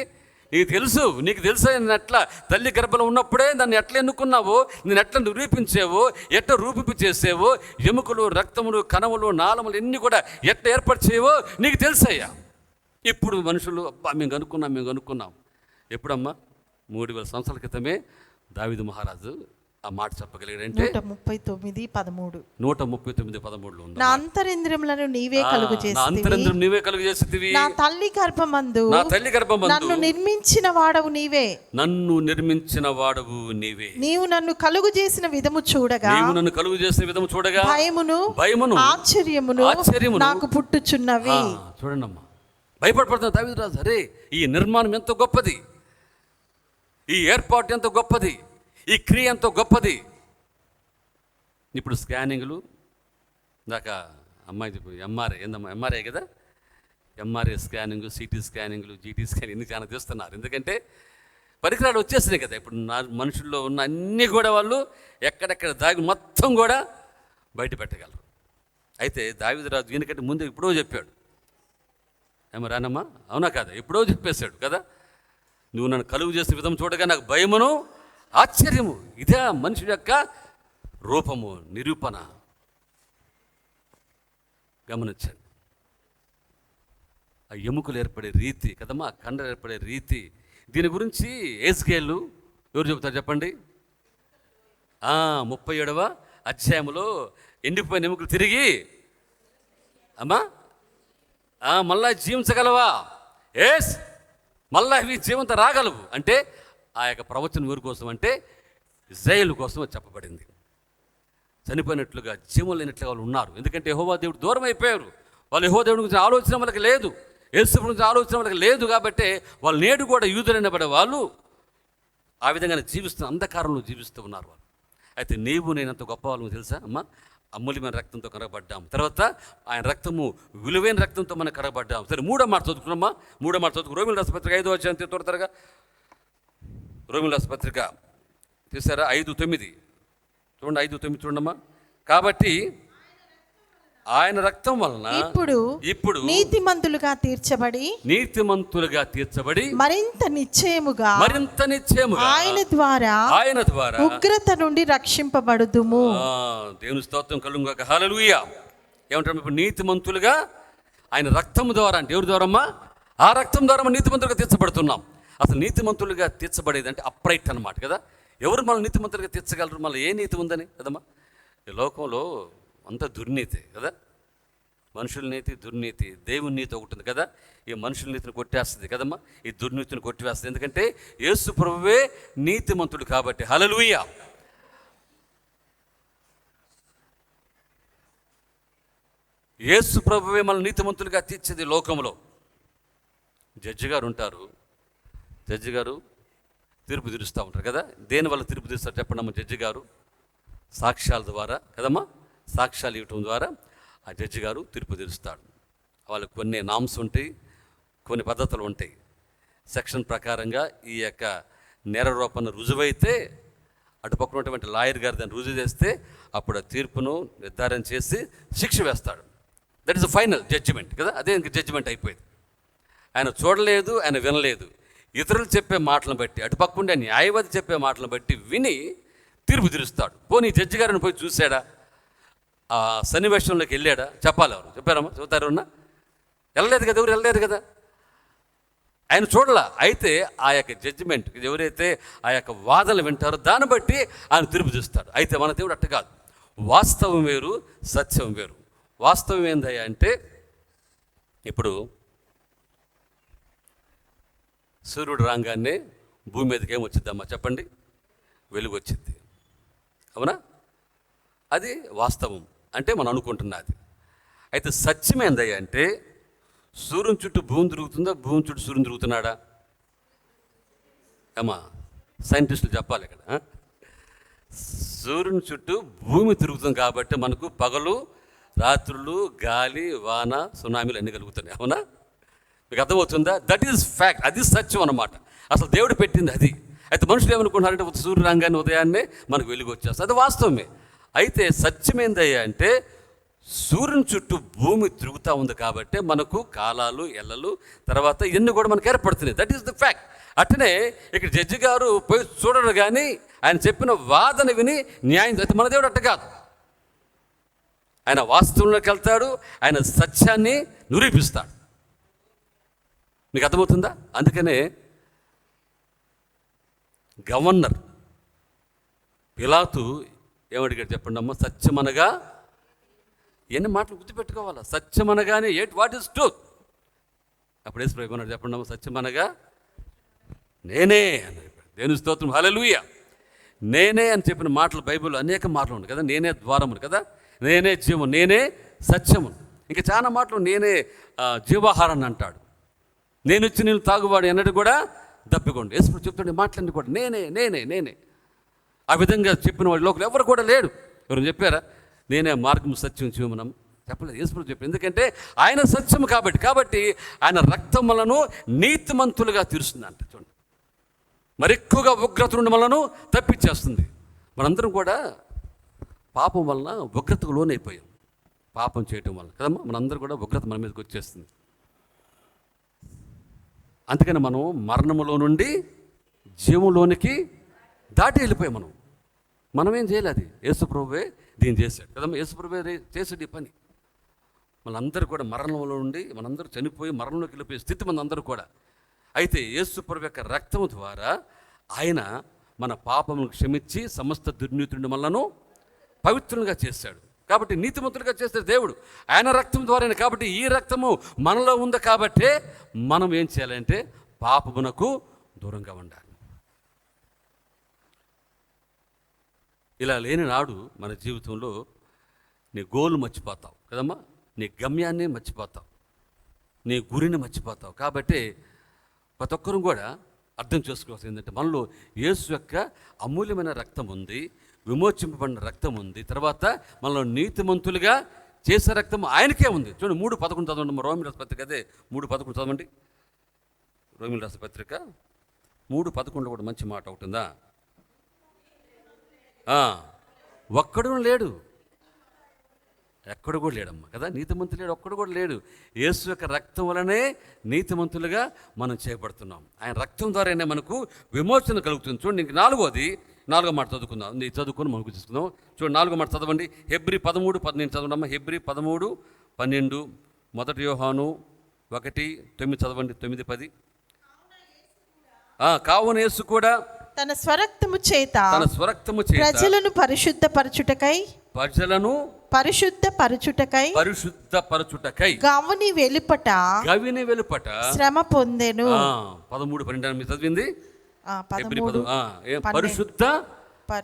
నీకు తెలుసు. నీకు తెలుసా? నేను ఎట్లా తల్లి గర్భంలో ఉన్నప్పుడే నన్ను ఎట్లా ఎన్నుకున్నావో, నేను ఎట్లా నిరూపించావో, ఎట్లా రూపింపు చేసావో, ఎముకలు, రక్తములు, కణములు, నాళములు ఎన్ని కూడా ఎట్లా ఏర్పాటు చేయవో నీకు తెలుసయ్యా. ఇప్పుడు మనుషులు అబ్బా మేము కనుక్కున్నాం. ఎప్పుడమ్మా? 3000 సంవత్సరాల క్రితమే దావీదు మహారాజు ఆ మాట చెప్పగలిగాడంటే 139:13 ఉంది. నా అంతరింద్రియములను నీవే కలుగు చేసితివి. నా తల్లి గర్భమందు నన్ను నిర్మించిన వాడవు నీవే. నీవు నన్ను కలుగు చేసిన విధము చూడగా భయమును ఆశ్చర్యమును నాకు పుట్టుచున్నవి. చూడండి అమ్మా, భయపడిపోతున్నా దావీదు రాజు. అరే ఈ నిర్మాణం ఎంత గొప్పది, ఈ ఏర్పాటు ఎంత గొప్పది, ఈ క్రియ ఎంతో గొప్పది. ఇప్పుడు స్కానింగ్లు దాకా అమ్మాయి ఎంఆర్ఐ ఏందమ్మా, ఎంఆర్ఐ కదా, ఎంఆర్ఐ స్కానింగ్, సిటీ స్కానింగ్లు, జీటీ స్కానింగ్ ఇన్ని చాలా తీస్తున్నారు. ఎందుకంటే పరికరాలు వచ్చేసినాయి కదా. ఇప్పుడు మనుషుల్లో ఉన్న అన్నీ కూడా వాళ్ళు ఎక్కడెక్కడ దాగి మొత్తం కూడా బయట పెట్టగలరు. అయితే దావీదు రాజు దీనికంటే ముందు ఎప్పుడో చెప్పాడు. ఏమో రానమ్మా, అవునా కదా? ఎప్పుడో చెప్పేశాడు కదా, నువ్వు నన్ను కలుగు చేసిన విధం చూడగా నాకు భయమును ఆశ్చర్యము. ఇదే మనుషుడి యొక్క రూపము, నిరూపణ. గమనించండి. ఆ ఎముకలు ఏర్పడే రీతి కదమ్మా, ఆ కండలు ఏర్పడే రీతి. దీని గురించి ఏజ్కేలు ఎవరు చెబుతారు చెప్పండి? 37వ అధ్యాయంలో ఎండిపోయిన ఎముకలు తిరిగి అమ్మా మళ్ళా జీవించగలవా? మళ్ళా ఇవి జీవంతో రాగలవు. అంటే ఆ యొక్క ప్రవచనం ఎవరి కోసం అంటే ఇశ్రాయేలు కోసం చెప్పబడింది. చనిపోయినట్లుగా జీవం లేనట్లుగా వాళ్ళు ఉన్నారు. ఎందుకంటే యెహోవా దేవుడు దూరం అయిపోయారు. వాళ్ళు యెహోవా దేవుడి గురించి ఆలోచన వాళ్ళకి లేదు, యేసు గురించి ఆలోచన వాళ్ళకి లేదు. కాబట్టి వాళ్ళు నేడు కూడా యూదులైనబడే వాళ్ళు ఆ విధంగానే అంధకారంలో జీవిస్తూ ఉన్నారు వాళ్ళు. అయితే నీవు నేనంత గొప్ప వాళ్ళని తెలుసా అమ్మా? అమూల్యమైన రక్తంతో కరగబడ్డాం. తర్వాత ఆయన రక్తము విలువైన రక్తంతో మనం కరగబడ్డాం. సరే, 3వ మాట చదువుకున్నామా? 3వ మాట చదువుకు రోమిల రాసిన పత్రిక 5వ అధ్యాయం త్వరగా. రోమిల రాసిన పత్రిక తీసారా? 5:9 చూడండి. 5:9 చూడమ్మా. కాబట్టి ఆయన రక్తం వలన ఇప్పుడు నీతిమంతులుగా తీర్చబడి మరింత నిశ్చయముగా ఆయన ద్వారా ఉగ్రత నుండి రక్షింపబడుదుము. దేవుని స్తోత్రం కలుగుగాక. హల్లెలూయా. ఏమంటారు? ఇప్పుడు నీతిమంతులుగా ఆయన రక్తము ద్వారా, అంటే ఎవరి ద్వారమ్మా? ఆ రక్తం ద్వారా మనం నీతిమంతులుగా తీర్చబడుతున్నాం. అసలు నీతిమంతులుగా తీర్చబడేది అంటే అప్రైట్ అన్నమాట కదా. ఎవరు మనం నీతిమంతులుగా తీర్చగలరు? మళ్ళీ ఏ నీతి ఉందని కదమ్మా? ఈ లోకంలో అంత దుర్నీతి కదా. మనుషుల నీతి, దుర్నీతి. దేవుని నీతి ఒకటి ఉంది కదా. ఈ మనుషుల నీతిని కొట్టేస్తుంది కదమ్మా, ఈ దుర్నీతిని కొట్టివేస్తుంది. ఎందుకంటే యేసు ప్రభువే నీతిమంతుడు కాబట్టి. హల్లెలూయా. యేసు ప్రభువే మన నీతిమంతులుగా తీర్చేది లోకంలో. జడ్జి గారు ఉంటారు, జడ్జి గారు తీర్పు తీరుస్తూ ఉంటారు కదా. దేనివల్ల తీర్పు తీరుస్తారు చెప్పండి? జడ్జి గారు సాక్ష్యాల ద్వారా కదమ్మా, సాక్ష్యాలు ఇవ్వటం ద్వారా ఆ జడ్జి గారు తీర్పు తీరుస్తాడు. వాళ్ళకి కొన్ని నామ్స్ ఉంటాయి, కొన్ని పద్ధతులు ఉంటాయి. సెక్షన్ ప్రకారంగా ఈ యొక్క నేరారోపణ రుజువైతే అటుపక్కన ఉన్నటువంటి లాయర్ గారు దాన్ని రుజువు చేస్తే అప్పుడు ఆ తీర్పును నిర్ధారణ చేసి శిక్ష వేస్తాడు. That is the final judgement కదా. అదే ఇంక జడ్జిమెంట్ అయిపోయింది. ఆయన చూడలేదు, ఆయన వినలేదు, ఇతరులు చెప్పే మాటలను బట్టి, అటుపక్కుండే న్యాయవాది చెప్పే మాటలను బట్టి విని తీర్పు తీరుస్తాడు. పోనీ జడ్జి గారిని పోయి చూశాడా? ఆ సన్నివేశంలోకి వెళ్ళాడా? చెప్పాలి. ఎవరు చెప్పారమ్మా? చెబుతారన్నా? వెళ్ళలేదు కదా, ఎవరు వెళ్ళలేదు కదా. ఆయన చూడలా. అయితే ఆ యొక్క జడ్జిమెంట్ ఎవరైతే ఆ యొక్క వాదనలు వింటారో దాన్ని బట్టి ఆయన తీర్పు తీస్తాడు. అయితే మన దేవుడు అట్ట కాదు. వాస్తవం వేరు, సత్యం వేరు. వాస్తవం ఏందయ్యా అంటే, ఇప్పుడు సూర్యుడు రాగానే భూమి మీదకి ఏమొచ్చిద్దమ్మా చెప్పండి? వెలుగు వచ్చింది, అవునా? అది వాస్తవం అంటే మనం అనుకుంటున్నది. అయితే సత్యం ఏందయ్యా అంటే, సూర్యుని చుట్టూ భూమి తిరుగుతుందా, భూమి చుట్టూ సూర్యుని తిరుగుతున్నాడా? అమ్మా సైంటిస్టులు చెప్పాలి ఇక్కడ. సూర్యుని చుట్టూ భూమి తిరుగుతుంది కాబట్టి మనకు పగలు రాత్రులు, గాలి, వాన, సునామీలు అన్నీ కలుగుతున్నాయి, అవునా? మీకు అర్థమవుతుందా? That is fact. అది సత్యం అన్నమాట. అసలు దేవుడు పెట్టింది అది. అయితే మనుషులు ఏమనుకుంటున్నారంటే సూర్యుడు రంగాన్ని ఉదయాన్నే మనకు వెలుగు వచ్చేస్తుంది. అది వాస్తవమే. అయితే సత్యం ఏందయ్యా అంటే, సూర్యుని చుట్టూ భూమి తిరుగుతూ ఉంది కాబట్టి మనకు కాలాలు, ఎల్లలు, తర్వాత ఇవన్నీ కూడా మనకు ఏర్పడుతున్నాయి. That is the fact. అట్లనే ఇక్కడ జడ్జి గారు పోయి చూడరు కానీ ఆయన చెప్పిన వాదన విని న్యాయం. అయితే మన దేవుడు అట్ట కాదు. ఆయన వాస్తవంలోకి వెళ్తాడు, ఆయన సత్యాన్ని నిరూపిస్తాడు. మీకు అర్థమవుతుందా? అందుకనే గవర్నర్ పిలాతు ఏమడిగాడు చెప్పండి అమ్మ? సత్యమనగా, ఎన్ని మాటలు గుర్తుపెట్టుకోవాలా? సత్యమనగానే వాట్ ఈస్ ట్రూత్? అప్పుడు యేసు ప్రభు ఏమన్నాడు చెప్పండి అమ్మ? సత్యమనగా నేనే అని. దేవుని స్తోత్రం, హల్లెలూయా. నేనే అని చెప్పిన మాటలు బైబిల్లో అనేక మాటలు ఉన్నాయి కదా. నేనే ద్వారమును కదా, నేనే జీవం, నేనే సత్యమును, ఇంకా చాలా మాటలు. నేనే జీవాహారాన్ని అంటాడు. నేను ఇచ్చి నీళ్ళు తాగువాడు ఎన్నడూ కూడా దప్పికోండి. యేసు చెప్తుండే మాటలన్నీ కూడా నేనే నేనే నేనే. ఆ విధంగా చెప్పిన వాడి లోకలు ఎవరు కూడా లేడు. ఎవరు చెప్పారా? నేనే మార్గం, సత్యం, జీవనం చెప్పలేదు. యేసు చెప్పారు. ఎందుకంటే ఆయన సత్యం కాబట్టి ఆయన రక్తములను నీతిమంతులుగా తీరుస్తుందంట. చూడండి, మరెక్కువగా ఉగ్రత నుండి మనలను తప్పించేస్తుంది. మనందరం కూడా పాపం వలన ఉగ్రతకు లోనైపోయాం. పాపం చేయటం వల్ల కదమ్మా మనందరూ కూడా ఉగ్రత మన మీదకి వచ్చేస్తుంది. అందుకని మనం మరణములో నుండి జీవంలోనికి దాటి వెళ్ళిపోయాం. మనం ఏం చేయలేదు. అది యేసు ప్రభువే దీన్ని చేశాడు కదమ్మా. యేసు ప్రభువే చేసాడు ఈ పని. మనందరూ కూడా మరణంలో నుండి మనందరూ చనిపోయి మరణంలోకి వెళ్ళిపోయే స్థితి మనందరూ కూడా. అయితే యేసు ప్రభు యొక్క రక్తము ద్వారా ఆయన మన పాపమును క్షమించి సమస్త దుర్నీతుడిని మనలను పవిత్రులుగా చేశాడు. కాబట్టి నీతిమంతులుగా చేస్తాడు దేవుడు ఆయన రక్తం ద్వారానే. కాబట్టి ఈ రక్తము మనలో ఉంది కాబట్టి మనం ఏం చేయాలంటే పాపమునకు దూరంగా ఉండాలి. ఇలా లేని నాడు మన జీవితంలో నీ గోల్ మర్చిపోతావు కదమ్మా, నీ గమ్యాన్ని మర్చిపోతావు, నీ గురిని మర్చిపోతావు. కాబట్టి ప్రతి ఒక్కరూ కూడా అర్థం చేసుకోవాల్సింది ఏంటంటే, మనలో యేసు యొక్క అమూల్యమైన రక్తం ఉంది, విమోచింపబడిన రక్తం ఉంది, తర్వాత మనలో నీతిమంతులుగా చేసే రక్తం ఆయనకే ఉంది. చూడండి 3:11 చదవండి. రోమిల రాసిన పత్రిక అదే 3:11 చదవండి. రోమిల రాసిన పత్రిక 3:11 కూడా మంచి మాట ఒకటి ఉందా? ఒక్కడు లేడు. ఎక్కడ కూడా లేడమ్మా కదా, నీతిమంతులు లేడు, ఒక్కడు కూడా లేడు. యేసు యొక్క రక్తం వలనే నీతిమంతులుగా మనం చేయబడుతున్నాం. ఆయన రక్తం ద్వారానే మనకు విమోచన కలుగుతుంది. చూడండి, ఇంక నాలుగో మాట చదువుకుందాం. నీ చదువుకొని మనకు తీసుకుందాం. చూడండి, 4వ మాట చదవండి. హెబ్రీ 13:12 చదవండి. హెబ్రీ 13:12, 1 యోహాను 1:9 చదవండి. 9-10. కావున యేసు కూడా తన స్వరక్తము చేత ప్రజలను పరిశుద్ధపరచుటకై గవిని వెలుపట శ్రమ పొందెను. 13:12 చదివింది. పరిశుద్ధ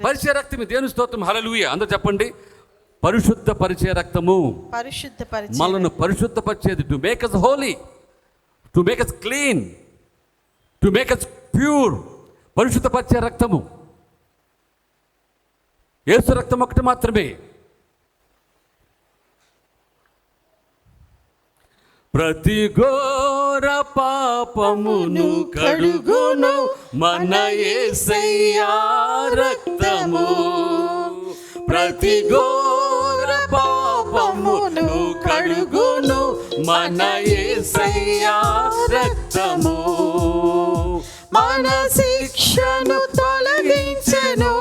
పరిచయ రక్తము. దేవుని స్తోత్రం, హల్లెలూయా. అందరూ చెప్పండి, పరిశుద్ధ పరిచయ రక్తము. మనల్ని పరిశుద్ధపరిచేది, to make us holy, to make us clean, to make us pure. పరిశుద్ధపరిచే రక్తము యేసు రక్తం ఒకటి మాత్రమే. ప్రతి ఘోర పాపమును కడుగును మన యేసయ్యా రక్తము. ప్రతి ఘోర పాపమును కడుగును మన యేసయ్యా రక్తము. మన శిక్షను తొలగించెను,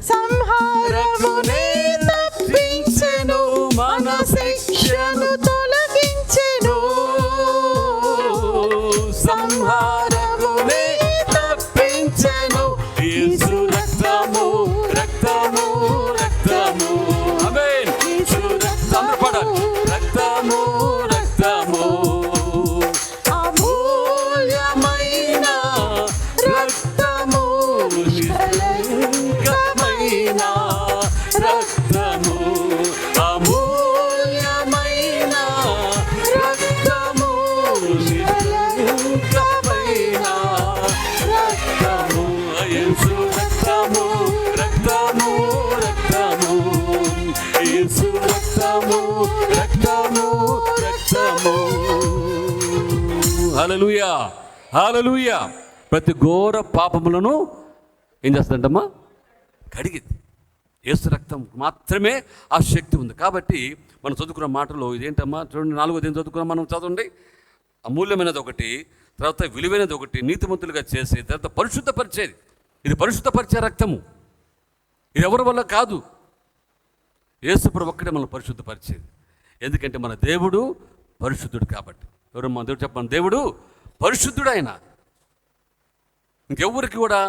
సంహారమునే తప్పించెను. మన శిక్షను తొలగించెను, సంహారమునే తప్పించెను. యేసు రక్తము, రక్తము, రక్తము. ఆమేన్. యేసు రక్తము, రక్తము, రక్తము. అమూల్యమైన రక్తము, నిష్కలంకమైన రక్తము. అమూల్యమైన రక్తము, నిష్కలంకమైన రక్తము. యేసు రక్తము, రక్తము, రక్తము. యేసు రక్తము, రక్తము, రక్తము. హల్లెలూయా, హల్లెలూయా. ప్రతి ఘోర పాపములను ఏం చేస్తుందమ్మా? కడిగింది. యేసు రక్తం మాత్రమే ఆ శక్తి ఉంది. కాబట్టి మనం చదువుకున్న మాటలో ఇదేంటమ్మా? చూడండి, 4వది ఏం చదువుకున్నాం మనం? చదవండి. అమూల్యమైనది ఒకటి, తర్వాత విలువైనది ఒకటి, నీతిమంతులుగా చేసి, తర్వాత పరిశుద్ధపరిచేది. ఇది పరిశుద్ధపరిచే రక్తము. ఇది ఎవరి వల్ల కాదు, యేసు ప్రభు ఒక్కడే మనం పరిశుద్ధపరిచేది. ఎందుకంటే మన దేవుడు పరిశుద్ధుడు కాబట్టి. ఎవరు మన దేవుడు చెప్పండి, దేవుడు పరిశుద్ధుడు. ఆయన ఇంకెవ్వరికి కూడా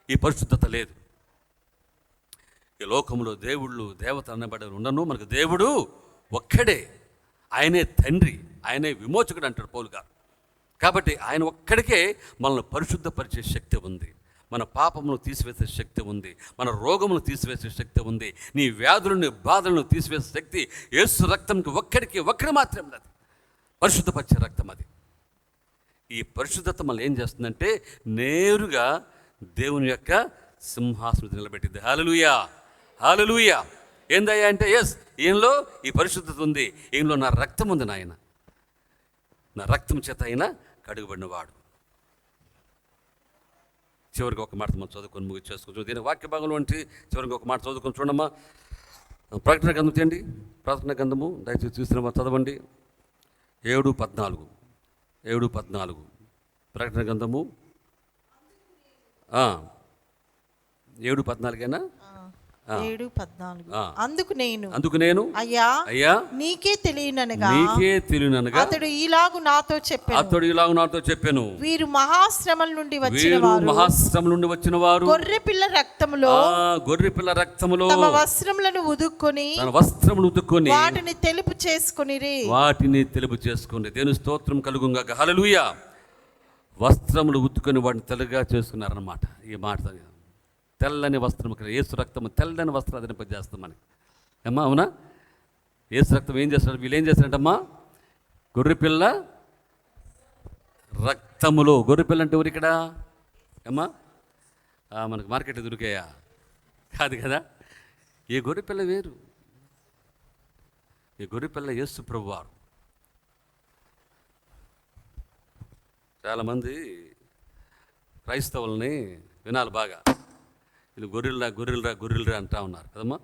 ఈ పరిశుద్ధత లేదు. ఈ లోకంలో దేవుళ్ళు దేవత అనబడేవారు ఉండను. మనకు దేవుడు ఒక్కడే, ఆయనే తండ్రి, ఆయనే విమోచకుడు అంటాడు పౌలు గారు. కాబట్టి ఆయన ఒక్కడికే మనల్ని పరిశుద్ధపరిచే శక్తి ఉంది. మన పాపమును తీసివేసే శక్తి ఉంది, మన రోగమును తీసివేసే శక్తి ఉంది, నీ వ్యాధులను బాధలను తీసివేసే శక్తి యేసు రక్తంకి ఒక్కడి మాత్రమే ఉన్నది. పరిశుద్ధపరిచే రక్తం అది. ఈ పరిశుద్ధత మళ్ళీ ఏం చేస్తుందంటే నేరుగా దేవుని యొక్క సింహాసనం నిలబెట్టింది. హల్లెలూయా, హల్లెలూయా. ఏందయ్యా అంటే, ఈయనలో ఈ పరిశుద్ధత ఉంది, ఈయనలో నా రక్తం ఉంది, నాయన నా రక్తం చేత ఆయన కడుగుబడినవాడు. చివరికి ఒక మాట మనం చదువుకొని ముగిచేసుకుంటాం. దీని వాక్య భాగంలో అంటే చివరికి ఒక మాట చదువుకొని చూడమ్మా. ప్రకటన గ్రంథం తీయండి. ప్రకటన గ్రంథము దయచేసి చూసినమ్మా, చదవండి. 7:14 ప్రకటన గ్రంథము 7:14 అందుకు నేను అయ్యా నీకే తెలియననగా అతడు ఇలాగు నాతో చెప్పెను, వీరు మహాశ్రమల నుండి వచ్చిన వారు గొర్రె పిల్ల రక్తములో తమ వస్త్రములను ఉదుక్కొని వాటిని తెలుపు చేసుకొని దేవుని స్తోత్రం కలుగుగాక. హల్లెలూయా. వస్త్రములు ఉతుకొని వాటిని తెల్లగా చేసుకున్నారన్నమాట. ఈ మాట తెల్లని వస్త్రము, యేసు రక్తము తెల్లని వస్త్రం ధరింపజేస్తామని అమ్మా. అవునా? యేసు రక్తం ఏం చేస్తాడు? వీళ్ళు ఏం చేస్తారంటమ్మా? గొర్రెపిల్ల రక్తములో. గొర్రెపిల్ల అంటే ఎవరు ఇక్కడ అమ్మా? మనకు మార్కెట్లో దొరికాయా? కాదు కదా. ఈ గొర్రెపిల్ల వేరు. ఈ గొర్రెపిల్ల యేసు ప్రభువారు. చాలామంది క్రైస్తవుల్ని వినాలి బాగా, వీళ్ళు గొర్రెలరా అంటా ఉన్నారు కదమ్మా.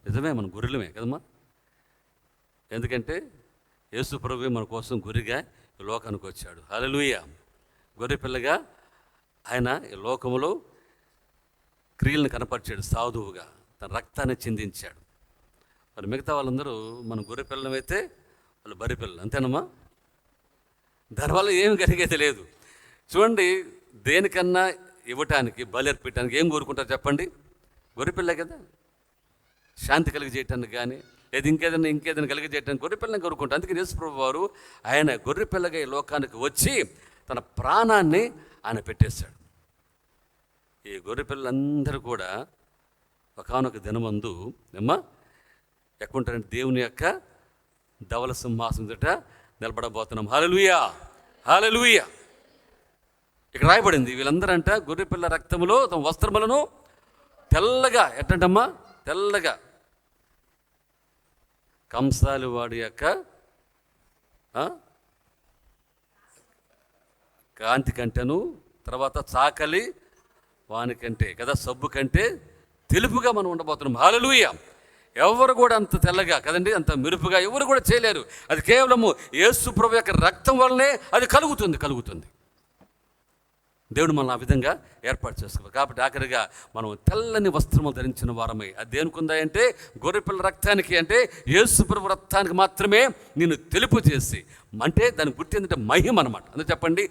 నిజమే, మన గొర్రెలమే కదమ్మా. ఎందుకంటే యేసు ప్రభువే మన కోసం గొర్రెగా ఈ లోకానికి వచ్చాడు. హల్లెలూయా. గొర్రె పిల్లగా ఆయన ఈ లోకములో క్రియలను కనపరిచాడు, సాధువుగా తన రక్తాన్ని చిందించాడు. మరి మిగతా వాళ్ళందరూ మన గొర్రె పిల్లలమైతే వాళ్ళు బర్రె పిల్లలు, అంతేనమ్మా. దానివల్ల ఏమి కలిగేది లేదు. చూడండి, దేనికన్నా ఇవ్వటానికి, బలి అర్పించడానికి ఏం కోరుకుంటారు చెప్పండి? గొర్రెపిల్ల కదా. శాంతి కలిగి చేయటానికి కానీ లేదా ఇంకేదైనా కలిగి చేయటానికి గొర్రెపిల్లని కోరుకుంటారు. అందుకే యేసు ప్రభువు వారు ఆయన గొర్రెపిల్లగా ఈ లోకానికి వచ్చి తన ప్రాణాన్ని ఆయన పెట్టేశాడు. ఈ గొర్రెపిల్లలందరూ కూడా ఒకానొక దినమందు ఎక్కడుంటారంటే దేవుని యొక్క ధవల సింహాసనం ఎదుట నిలబడబోతున్నాం. హల్లెలూయా, హల్లెలూయా. ఇక్కడ రాయబడింది, వీళ్ళందరంట గొర్రెపిల్ల రక్తములో తమ వస్త్రములను తెల్లగా, ఎట్టంటమ్మా తెల్లగా, కంసాలి వాడి యొక్క కాంతి కంటేను, తర్వాత చాకలి వాని కంటే కదా, సబ్బు కంటే తెలుపుగా మనం ఉండబోతున్నాం. హల్లెలూయా. ఎవరు కూడా అంత తెల్లగా కదండి, అంత మెరుపుగా ఎవరు కూడా చేయలేరు. అది కేవలము యేసు ప్రభు యొక్క రక్తం వల్లనే అది కలుగుతుంది. దేవుడు మనల్ని ఆ విధంగా ఏర్పాటు చేసుకోవాలి. కాబట్టి ఆఖరిగా మనం తెల్లని వస్త్రము ధరించిన వారమై, అది దేనికి ఉందంటే గొర్రెపిల్ల రక్తానికి, అంటే యేసు ప్రభు రక్తానికి మాత్రమే నిన్ను తెలుపు చేసి, అంటే దానికి గుర్తు ఏంటంటే మహిమ అనమాట. అందుకే చెప్పండి,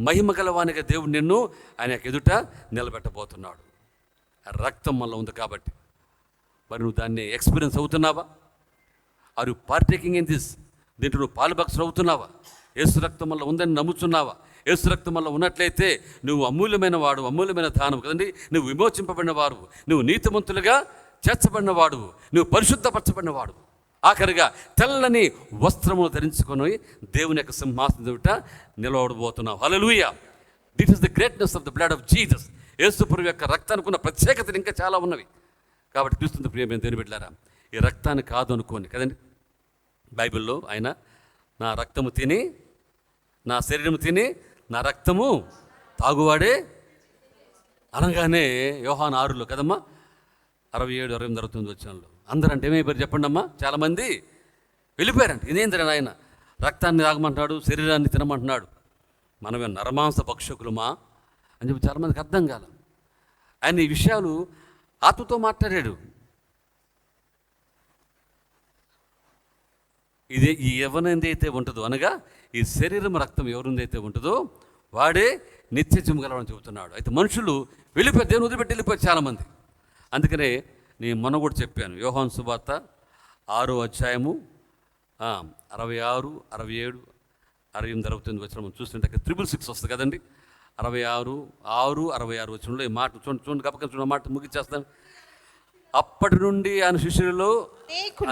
మహిమ గలవానిగా దేవుడు నిన్ను ఆయన ఎదుట నిలబెట్టబోతున్నాడు. ఆ రక్తం మనలో ఉంది కాబట్టి మరి నువ్వు దాన్ని ఎక్స్పీరియన్స్ అవుతున్నావా? Are you partaking in this? దీంట్లో నువ్వు పాలుభక్షులు అవుతున్నావా? యేసు రక్తం వల్ల ఉందని నమ్ముతున్నావా? యేసు రక్తం వల్ల ఉన్నట్లయితే నువ్వు అమూల్యమైన వాడు, అమూల్యమైన దానం కదండి. నువ్వు విమోచింపబడిన వాడు, నువ్వు నీతిమంతులుగా చేర్చబడిన వాడు, నువ్వు పరిశుద్ధపరచబడిన వాడు. ఆఖరిగా తెల్లని వస్త్రములు ధరించుకొని దేవుని యొక్క సింహాసనం ఎదుట నిలబడబోతున్నావు. హల్లెలూయా. This is the greatness of the blood of Jesus. యేసు ప్రభు యొక్క రక్తానికి ఉన్న ప్రత్యేకతలు ఇంకా చాలా ఉన్నవి. కాబట్టి క్రీస్తు ప్రియమైన దేవుని బిడ్డలారా, ఈ రక్తాన్ని కాదు అనుకోండి కదండి. బైబిల్లో ఆయన నా రక్తము తిని, నా శరీరము తిని, నా రక్తము తాగువాడే అనగానే యోహాను 6లో కదమ్మా, 67, 28, 69 వచనాల్లో అందరంటే ఏమైపోయారు చెప్పండి అమ్మా? చాలామంది వెళ్ళిపోయారంట. ఇదేంటంటే ఆయన రక్తాన్ని తాగమంటున్నాడు, శరీరాన్ని తినమంటున్నాడు, మనమే నరమాంస భక్షకులమా అని చెప్పి చాలామందికి అర్థం కాల. ఆయన ఈ విషయాలు ఆత్మతో మాట్లాడాడు. ఇది ఈ ఎవరినైతే ఉంటుందో, అనగా ఈ శరీరం రక్తం ఎవరినైతే ఉంటుందో వాడే నిత్య జీవం గలవాడని చెబుతున్నాడు. అయితే మనుషులు వెళ్ళిపోయి దేవుని వదిలిపెట్టి వెళ్ళిపోయారు చాలామంది. అందుకనే నేను మొన్న కూడా చెప్పాను, యోహాను సువార్త 6వ అధ్యాయము 66, 67, 68, 69 వచ్చిన మనం చూస్తుంటే 666 వస్తుంది కదండి. 66, 66 వచ్చినలో ఈ మాట చూడండి గప్పక చూడండి, మాట ముగిచ్చేస్తాను. అప్పటి నుండి ఆయన శిష్యులలో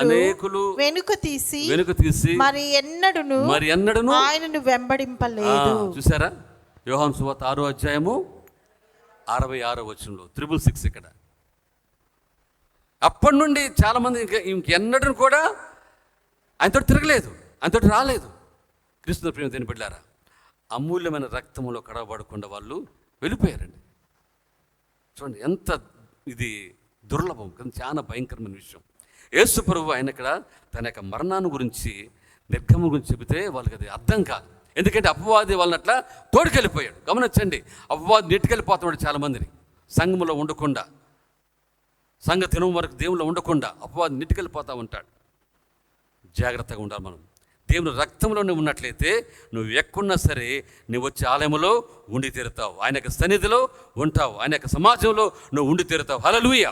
అనేకులు వెనుక తీసి మరి ఎన్నడును ఆయనను వెంబడింపలేదు. చూసారా? యోహాను సువార్త 6వ అధ్యాయము 66 వచనంలో 666 ఇక్కడ. అప్పటి నుండి చాలామంది ఇంకెన్నడూ కూడా ఆయనతో తిరగలేదు, ఆయనతో రాలేదు. క్రీస్తు ప్రేమ దేని బిడ్డలారా, అమూల్యమైన రక్తంలో కడగబడకుండా వాళ్ళు వెళ్ళిపోయారండి. చూడండి ఎంత ఇది దుర్లభం కానీ చాలా భయంకరమైన విషయం. యేసు ప్రభువు ఆయన ఇక్కడ తన యొక్క మరణాన్ని గురించి, నిర్గమం గురించి చెబితే వాళ్ళకి అది అర్థం కాదు. ఎందుకంటే అపవాది వాళ్ళని అట్లా తోడుకెళ్ళిపోయాడు. గమనించండి, అపవాది నెట్టుకెళ్ళిపోతున్నాడు చాలామందిని. సంఘంలో ఉండకుండా, సంఘ దినం వరకు దేవుళ్ళు ఉండకుండా అపవాది నెట్టుకెళ్ళిపోతూ ఉంటాడు. జాగ్రత్తగా ఉండాలి మనం. దేవుని రక్తంలో నువ్వు ఉన్నట్లయితే నువ్వు ఎక్కడున్నా సరే నువ్వు వచ్చే ఆలయంలో ఉండి తీరుతావు, ఆయన యొక్క సన్నిధిలో ఉంటావు, ఆయన యొక్క సమాజంలో నువ్వు ఉండి తీరుతావు. హల్లెలూయా.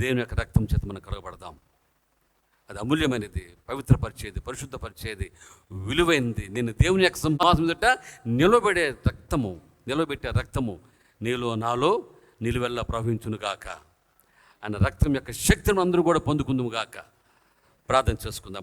దేవుని యొక్క రక్తం చేత మనం కడగబడదాం. అది అమూల్యమైనది, పవిత్రపరిచేది, పరిశుద్ధపరిచేది, విలువైనది. నేను దేవుని యొక్క సింహాసనం ఎదుట నిలబెట్టే రక్తము నీలో నాలో నిలువెల్లా ప్రవహించును గాక. ఆయన రక్తం యొక్క శక్తిని అందరూ కూడా పొందుకుందుము గాక. ప్రార్థన చేసుకుందాం.